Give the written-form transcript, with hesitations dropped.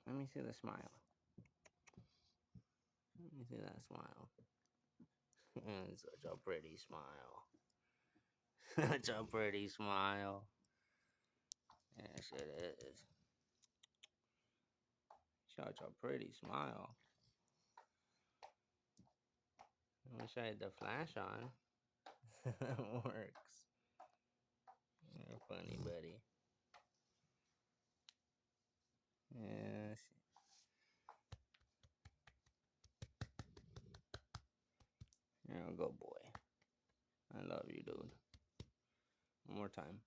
Let me see the smile. Let me see that smile. And such a pretty smile. Such a pretty smile. Yes, it is. Such a pretty smile. I wish I had the flash on. It works. You're funny, buddy. Yes. You're a good boy. I love you, dude. One more time.